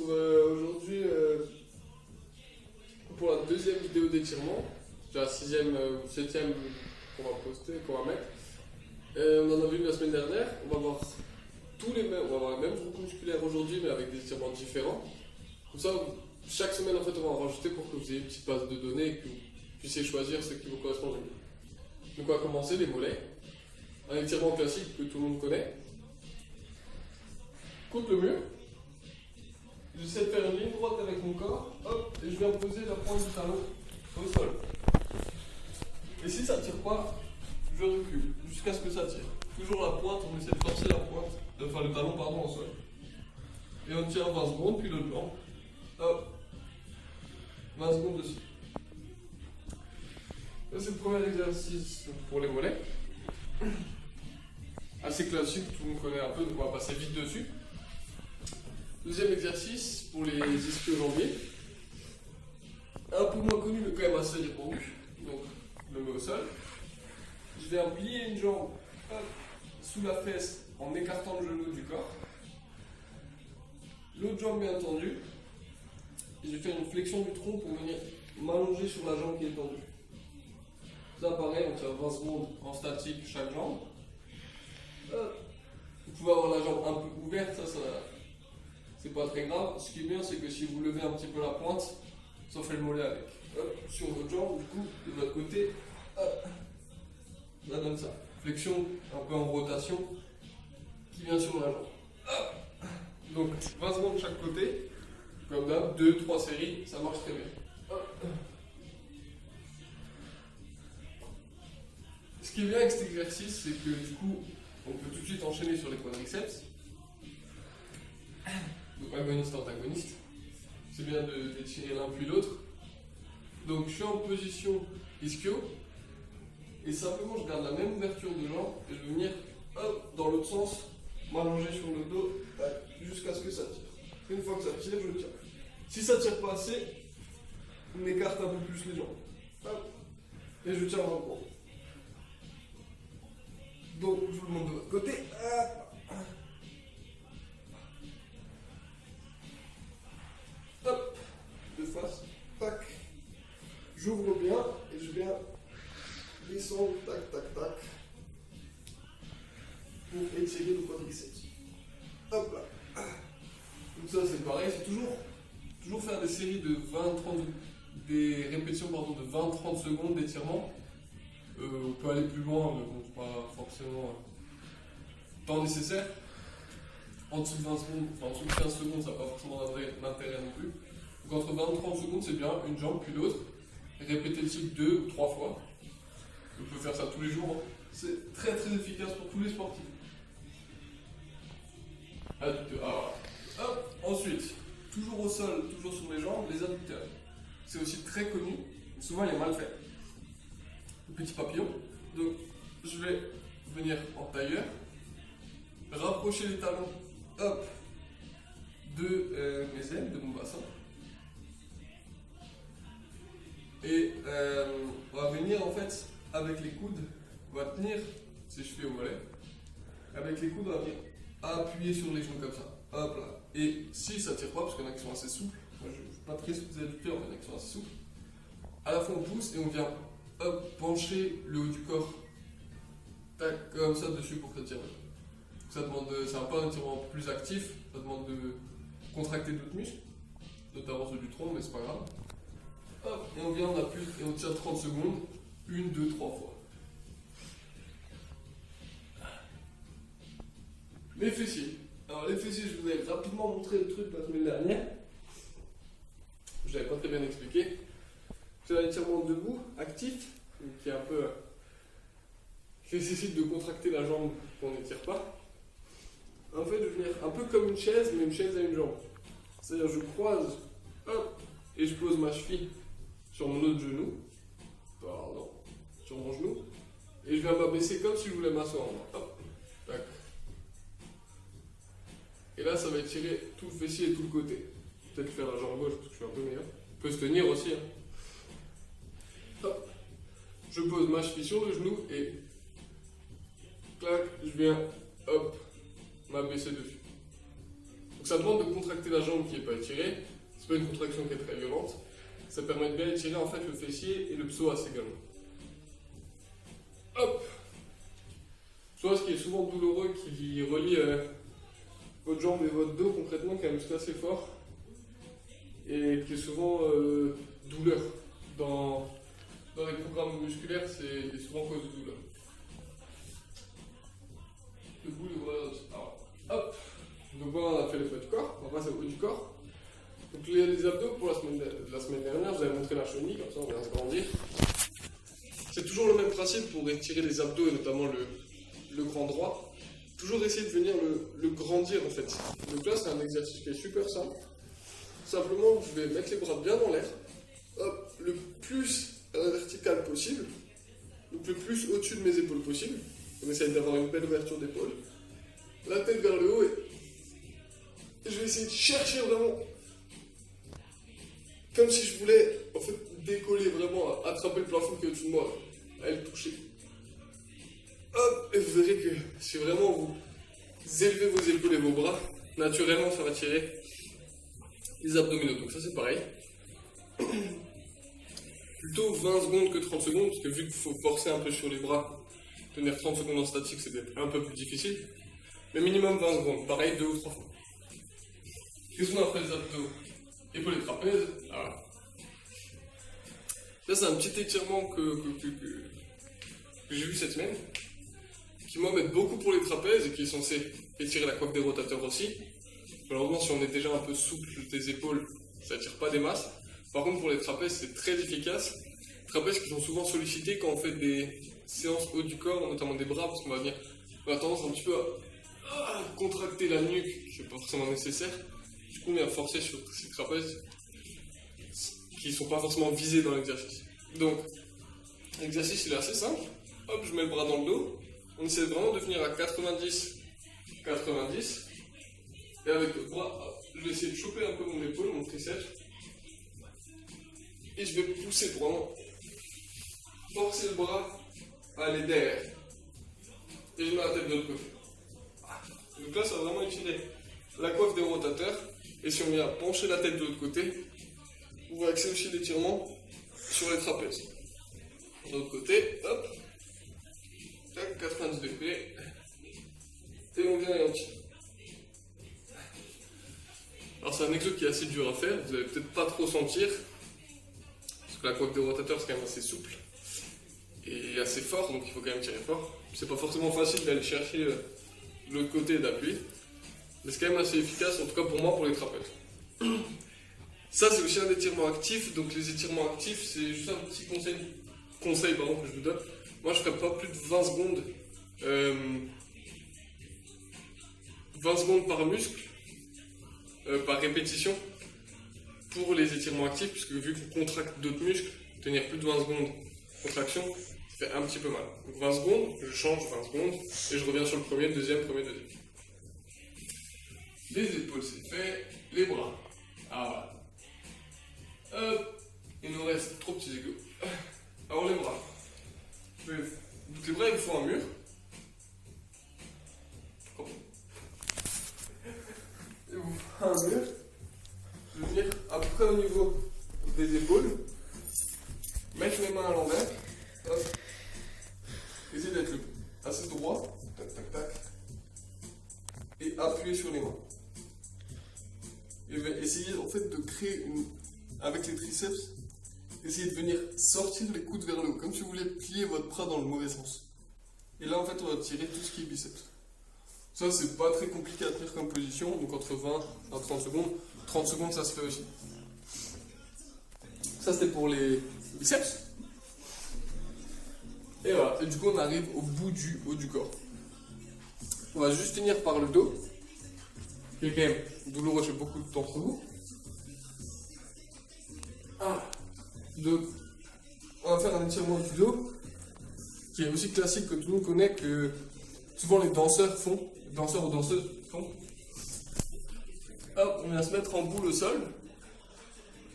retrouve aujourd'hui pour la deuxième vidéo d'étirement. C'est la sixième ou septième qu'on va poster, qu'on va mettre. On en a vu une la semaine dernière. On va voir on va voir les mêmes groupes musculaires aujourd'hui, mais avec des étirements différents. Comme ça, chaque semaine, en fait, on va en rajouter pour que vous ayez une petite base de données et que vous puissiez choisir ce qui vous correspond le mieux. Donc, on va commencer les mollets. Un étirement classique que tout le monde connaît. Contre le mur. J'essaie de faire une ligne droite avec mon corps, hop, et je viens poser la pointe du talon au sol. Et si ça ne tire pas, je recule jusqu'à ce que ça tire. Toujours la pointe, on essaie de forcer la pointe, enfin le talon pardon au sol. Et on tient 20 secondes, puis l'autre jambe, hop, 20 secondes dessus. Ça c'est le premier exercice pour les mollets. Assez classique, tout le monde connaît un peu, donc on va passer vite dessus. Deuxième exercice pour les ischio-jambiers. Un peu moins connu, mais quand même assez répandu. Donc, je le mets au sol. Je vais plier une jambe hop, sous la fesse en écartant le genou du corps. L'autre jambe bien tendue. Et je vais faire une flexion du tronc pour venir m'allonger sur la jambe qui est tendue. Ça, pareil, on tient 20 secondes en statique chaque jambe. Hop. Vous pouvez avoir la jambe un peu ouverte, ça c'est pas très grave. Ce qui est bien, c'est que si vous levez un petit peu la pointe, ça fait le mollet avec. Hop, sur votre jambe, du coup, de votre côté, hop, ça donne ça. Flexion un peu en rotation qui vient sur la jambe. Hop. Donc 20 secondes de chaque côté, comme d'hab, 2-3 séries, ça marche très bien. Hop. Ce qui est bien avec cet exercice, c'est que du coup, on peut tout de suite enchaîner sur les quadriceps. Donc agoniste-antagoniste. C'est bien d'étirer l'un puis l'autre. Donc je suis en position ischio. Et simplement je garde la même ouverture de jambe. Et je vais venir hop, dans l'autre sens, m'allonger sur le dos jusqu'à ce que ça tire. Une fois que ça tire, je tire. Si ça tire pas assez, on écarte un peu plus les jambes. Hop, et je tiens en rond. Donc je vous le montre de l'autre côté. Hop, de face, tac. J'ouvre bien et je viens descendre, tac, tac, tac, pour étirer le quadriceps. Hop là. Donc ça c'est pareil, c'est toujours faire des séries de 20-30, des répétitions pardon, de 20-30 secondes d'étirement. On peut aller plus loin, mais bon, c'est pas forcément temps nécessaire. En dessous de 20 secondes, enfin en dessous de 15 secondes, ça n'a pas forcément d'intérêt non plus. Donc entre 20 et 30 secondes, c'est bien, une jambe puis l'autre. Répétez le cycle 2 ou 3 fois. On peut faire ça tous les jours. C'est très très efficace pour tous les sportifs. Hop. Ensuite, toujours au sol, toujours sur les jambes, les adducteurs. C'est aussi très connu, souvent il est mal fait. Le petit papillon. Donc je vais venir en tailleur, rapprocher les talons hop, de mes ailes, de mon bassin. Et on va venir en fait avec les coudes, on va tenir ses chevilles au mollet. Avec les coudes, on va venir appuyer sur les genoux comme ça. Hop là. Et si ça tire pas, parce qu'il y en a qui sont assez souples, moi je ne suis pas très souple des adducteurs, mais il y en a qui sont assez souples. À la fois on pousse et on vient hop, pencher le haut du corps. Tac, comme ça dessus pour que ça tire. Ça demande, c'est un peu un étirement plus actif, ça demande de contracter d'autres muscles, notamment ceux du tronc, mais c'est pas grave. Hop, et on vient, on appuie et on tire 30 secondes, 1, 2, 3 fois. Les fessiers. Alors les fessiers, je vous ai rapidement montré le truc la semaine dernière. Je l'avais pas très bien expliqué. C'est un étirement debout, actif, qui est un peu qui nécessite de contracter la jambe qu'on n'étire pas. En fait, je vais venir un peu comme une chaise, mais une chaise à une jambe. C'est-à-dire, je croise, hop, et je pose ma cheville sur mon autre genou, pardon, sur mon genou, et je viens m'abaisser comme si je voulais m'asseoir. Hop, tac. Et là, ça va étirer tout le fessier et tout le côté. Peut-être faire la jambe gauche parce que je suis un peu meilleur. On peut se tenir aussi. Hop. Je pose ma cheville sur le genou et clac, je viens, hop, m'abaisser dessus. Donc ça demande de contracter la jambe qui n'est pas étirée. C'est pas une contraction qui est très violente. Ça permet de bien étirer en fait le fessier et le psoas également. Hop. Psoas qui est souvent douloureux, qui relie votre jambe et votre dos concrètement, qui est un muscle assez fort et qui est souvent douleur. Dans les programmes musculaires, c'est souvent cause de douleur. Debout, les bras. Alors, hop. Donc voilà, on a fait le bas du corps, on va passer au haut du corps. Donc les abdos, pour la semaine dernière, je vous avais montré la chenille, comme ça on vient se grandir. C'est toujours le même principe pour étirer les abdos et notamment le grand droit. Toujours essayer de venir le grandir en fait. Donc là c'est un exercice qui est super simple. Simplement je vais mettre les bras bien dans l'air, hop, le plus à la verticale possible, donc le plus au-dessus de mes épaules possible. On essaye d'avoir une belle ouverture d'épaule. La tête vers le haut et je vais essayer de chercher vraiment comme si je voulais en fait décoller vraiment, attraper le plafond qui est au-dessus de moi, à le toucher. Hop, et vous verrez que si vraiment vous élevez vos épaules et vos bras, naturellement ça va tirer les abdominaux. Donc ça c'est pareil. Plutôt 20 secondes que 30 secondes, parce que vu qu'il faut forcer un peu sur les bras, tenir 30 secondes en statique c'est peut-être un peu plus difficile. Mais minimum 20 secondes, pareil 2 ou 3 fois. Qu'est-ce qu'on a après les abdos? Épaules et trapèzes. Voilà. Là c'est un petit étirement que j'ai vu cette semaine, qui moi m'aide beaucoup pour les trapèzes et qui est censé étirer la coiffe des rotateurs aussi. Malheureusement si on est déjà un peu souple des épaules, ça n'attire pas des masses. Par contre pour les trapèzes c'est très efficace. Les trapèzes qui sont souvent sollicités quand on fait des séances haut du corps, notamment des bras, parce qu'on a tendance un petit peu à contracter la nuque, qui n'est pas forcément nécessaire. Du coup on vient forcer sur ces trapèzes qui ne sont pas forcément visés dans l'exercice. Donc l'exercice il est assez simple. Hop, je mets le bras dans le dos. On essaie vraiment de venir à 90, 90. Et avec le bras, hop, je vais essayer de choper un peu mon épaule, mon triceps. Et je vais pousser pour vraiment forcer le bras à aller derrière. Et je mets la tête de l'autre côté. Donc là, ça va vraiment étirer la coiffe des rotateurs. Et si on vient pencher la tête de l'autre côté, on va axer aussi l'étirement sur les trapèzes. De l'autre côté, hop. 90 degrés. Et on vient et on tire. Alors c'est un exo qui est assez dur à faire, vous n'allez peut-être pas trop sentir, parce que la coiffe des rotateurs c'est quand même assez souple et assez fort, donc il faut quand même tirer fort. C'est pas forcément facile d'aller chercher l'autre côté et d'appuyer, mais c'est quand même assez efficace, en tout cas pour moi, pour les trapèzes. Ça c'est aussi un étirement actif, donc les étirements actifs c'est juste un petit conseil que je vous donne. Moi je ferai pas plus de 20 secondes, 20 secondes par muscle, par répétition, pour les étirements actifs, puisque vu qu'on contracte d'autres muscles, tenir plus de 20 secondes contraction, ça fait un petit peu mal. Donc 20 secondes, je change 20 secondes, et je reviens sur le premier, deuxième. Les épaules c'est fait, les bras. Ah voilà. Hop, il nous reste 3 petits égaux. Alors les bras. Donc les bras il me faut un mur. Et vous faites un mur. Je vais venir à peu près au niveau des épaules. Mettre mes mains à l'envers. Hop. Essayer d'être assez droit. Tac tac tac. Et appuyer sur les mains. Et je vais essayer en fait de créer avec les triceps. Essayez de venir sortir les coudes vers le haut, comme si vous voulez plier votre bras dans le mauvais sens. Et là, en fait, on va tirer tout ce qui est biceps. Ça, c'est pas très compliqué à tenir comme position, donc entre 20 à 30 secondes. 30 secondes, ça se fait aussi. Ça, c'était pour les biceps. Et voilà, et du coup, on arrive au bout du haut du corps. On va juste finir par le dos, qui est quand même douloureux chez beaucoup d'entre vous. Donc, on va faire un étirement du dos qui est aussi classique que tout le monde connaît, que souvent les danseurs ou danseuses font. Hop, on vient se mettre en boule au sol.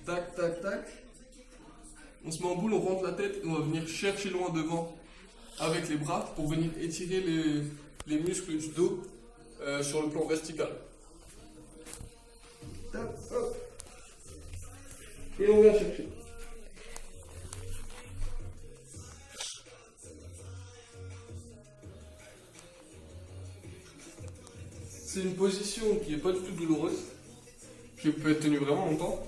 Tac, tac, tac. On se met en boule, on rentre la tête et on va venir chercher loin devant avec les bras pour venir étirer les muscles du dos sur le plan vertical. tac, hop. Et on vient chercher. C'est une position qui n'est pas du tout douloureuse, qui peut être tenue vraiment longtemps,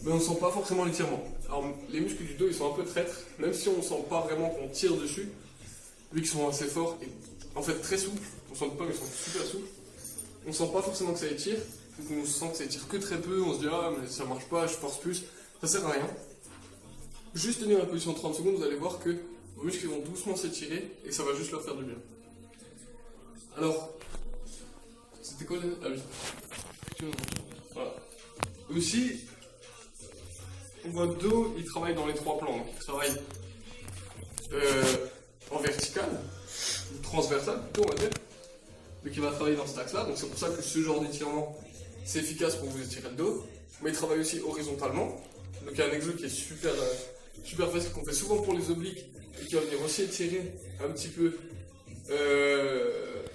mais on ne sent pas forcément l'étirement. Alors les muscles du dos ils sont un peu traîtres, même si on ne sent pas vraiment qu'on tire dessus, vu qu'ils sont assez forts et en fait très souples, on ne sent pas mais ils sont super souples, on ne sent pas forcément que ça étire, on sent que ça étire que très peu, on se dit ah mais ça marche pas, je force plus, ça sert à rien. Juste tenir la position 30 secondes, vous allez voir que vos muscles vont doucement s'étirer et ça va juste leur faire du bien. Alors, c'était quoi le... Ah oui. Voilà. Aussi, votre dos, il travaille dans les 3 plans. Donc, il travaille en vertical, ou transversal plutôt, on va dire. Donc il va travailler dans cet axe-là. Donc c'est pour ça que ce genre d'étirement, c'est efficace pour vous étirer le dos. Mais il travaille aussi horizontalement. Donc il y a un exo qui est super facile, qu'on fait souvent pour les obliques, et qui va venir aussi étirer un petit peu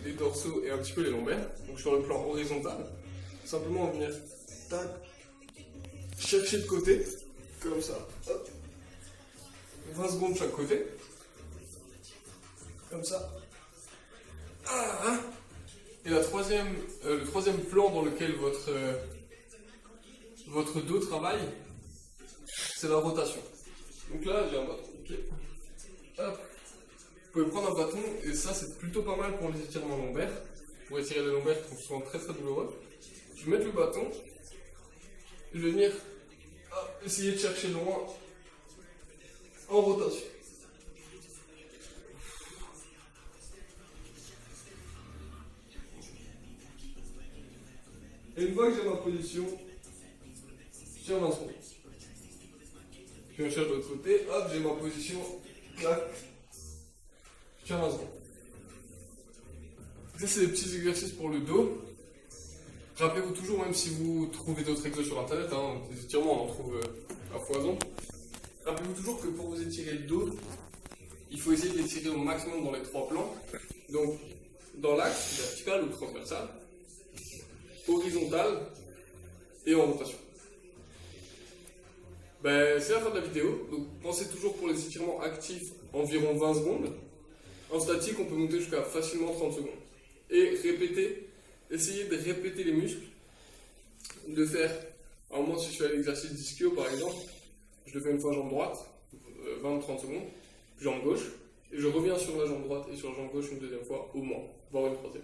les dorsaux et un petit peu les lombaires. Donc sur le plan horizontal, simplement venir tac, chercher de côté, comme ça, hop, 20 secondes de chaque côté, comme ça. Et le troisième plan dans lequel votre dos travaille, c'est la rotation. Donc là, j'ai un bâton. Okay. Hop. Vous pouvez prendre un bâton, et ça c'est plutôt pas mal pour les étirements lombaires, pour étirer les lombaires qui sont souvent très très douloureux. Je vais mettre le bâton, je vais venir essayer de chercher loin en rotation. Et une fois que j'ai ma position, je tiens 20 secondes. Je cherche de l'autre côté, hop, j'ai ma position, clac, je tiens 20 secondes. Ça, c'est des petits exercices pour le dos. Rappelez-vous toujours, même si vous trouvez d'autres exos sur internet, des étirements on en trouve à foison. Rappelez-vous toujours que pour vous étirer le dos, il faut essayer de l'étirer au maximum dans les 3 plans. Donc, dans l'axe vertical ou transversal, horizontal et en rotation. C'est la fin de la vidéo. Donc, pensez toujours pour les étirements actifs environ 20 secondes. En statique, on peut monter jusqu'à facilement 30 secondes. Et répétez. Essayez de répéter les muscles, de faire, alors moi si je fais l'exercice d'ischio par exemple, je le fais une fois jambe droite, 20-30 secondes, puis jambe gauche, et je reviens sur la jambe droite et sur la jambe gauche une deuxième fois, au moins, voire une troisième.